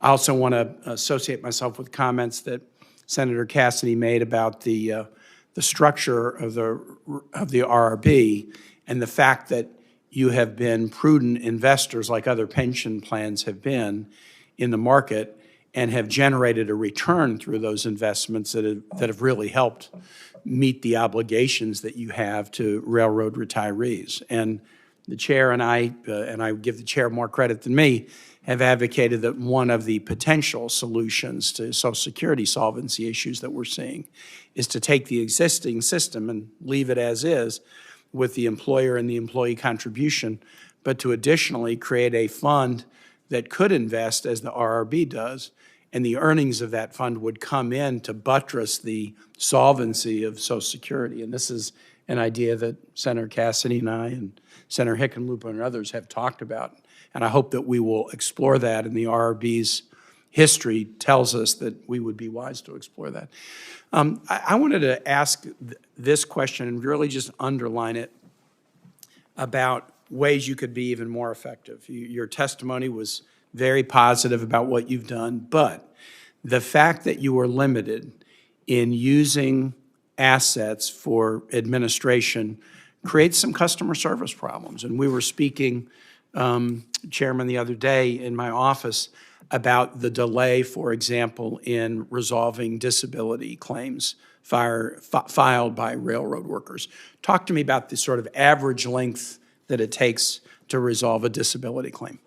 I also want to associate myself with comments that Senator Cassidy made about the structure of the RRB and the fact that you have been prudent investors like other pension plans have been in the market and have generated a return through those investments that have really helped meet the obligations that you have to railroad retirees. And the chair and I give the chair more credit than me, have advocated that one of the potential solutions to Social Security solvency issues that we're seeing is to take the existing system and leave it as is with the employer and the employee contribution, but to additionally create a fund that could invest as the RRB does, and the earnings of that fund would come in to buttress the solvency of Social Security. And this is an idea that Senator Cassidy and I and Senator Hickenlooper and others have talked about. And I hope that we will explore that, and the RRB's history tells us that we would be wise to explore that. I wanted to ask this question and really just underline it about ways you could be even more effective. Your testimony was very positive about what you've done, but the fact that you were limited in using assets for administration creates some customer service problems. And we were speaking, Chairman, the other day in my office about the delay, for example, in resolving disability claims filed by railroad workers. Talk to me about the sort of average length that it takes to resolve a disability claim.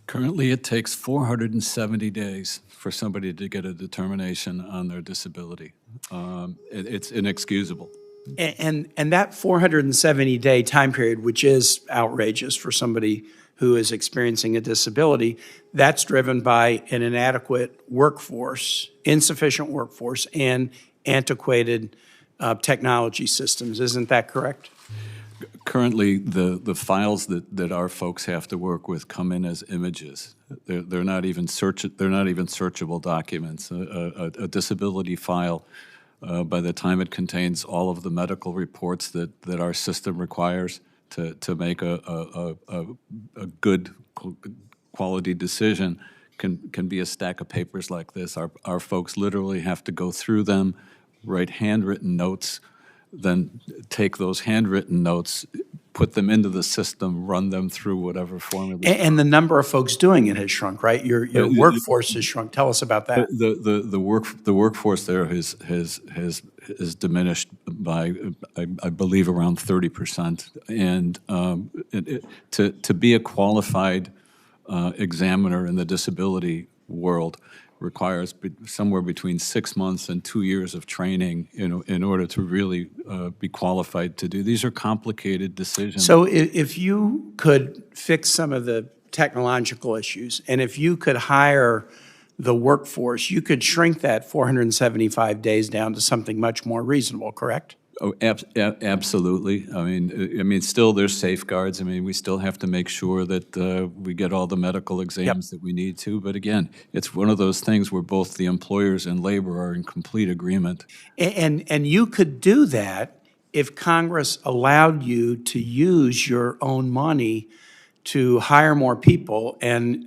Currently, it takes 470 days for somebody to get a determination on their disability. It's inexcusable. And that 470-day time period, which is outrageous for somebody who is experiencing a disability, that's driven by an inadequate workforce, insufficient workforce, and antiquated technology systems. Isn't that correct? Currently, the files that our folks have to work with come in as images. They're not even searchable documents. A disability file, by the time it contains all of the medical reports that our system requires to make a good quality decision, can be a stack of papers like this. Our folks literally have to go through them, write handwritten notes, then take those handwritten notes, put them into the system, run them through whatever formula. And the number of folks doing it has shrunk, right? Your workforce has shrunk. Tell us about that. The workforce there has diminished by, I believe, around 30%. And to be a qualified examiner in the disability world requires somewhere between 6 months and 2 years of training in order to really be qualified to do. These are complicated decisions. So if you could fix some of the technological issues, and if you could hire the workforce, you could shrink that 475 days down to something much more reasonable, correct? Oh, absolutely. I mean, still there's safeguards. I mean, we still have to make sure that we get all the medical exams that we need to. But again, it's one of those things where both the employers and labor are in complete agreement. And you could do that if Congress allowed you to use your own money to hire more people and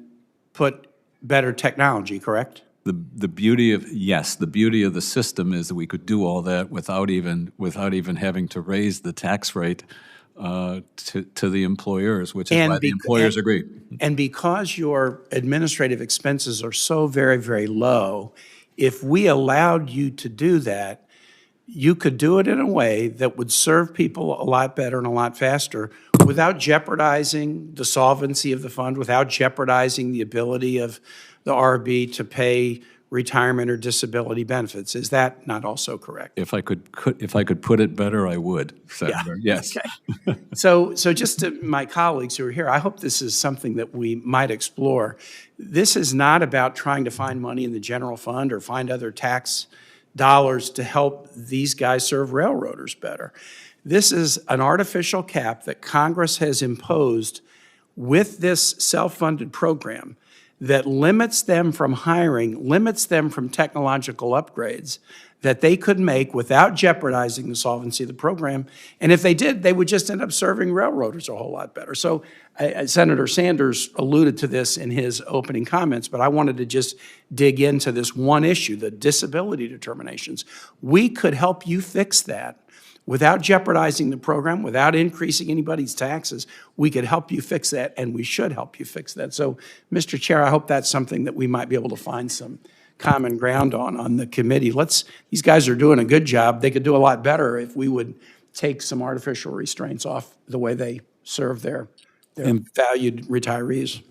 put better technology, correct? The beauty of the system is that we could do all that without even having to raise the tax rate to the employers, which is why the employers agree. And because your administrative expenses are so very, very low, if we allowed you to do that, you could do it in a way that would serve people a lot better and a lot faster without jeopardizing the solvency of the fund, without jeopardizing the ability of the RB to pay retirement or disability benefits. Is that not also correct? If I could put it better, I would, Senator. Yeah. Yes. Okay. So just to my colleagues who are here, I hope this is something that we might explore. This is not about trying to find money in the general fund or find other tax dollars to help these guys serve railroaders better. This is an artificial cap that Congress has imposed with this self-funded program that limits them from hiring, limits them from technological upgrades, that they could make without jeopardizing the solvency of the program. And if they did, they would just end up serving railroaders a whole lot better. So Senator Sanders alluded to this in his opening comments, but I wanted to just dig into this one issue, the disability determinations. We could help you fix that without jeopardizing the program, without increasing anybody's taxes. We could help you fix that, and we should help you fix that. So, Mr. Chair, I hope that's something that we might be able to find some common ground on the committee. These guys are doing a good job. They could do a lot better if we would take some artificial restraints off the way they serve their valued retirees.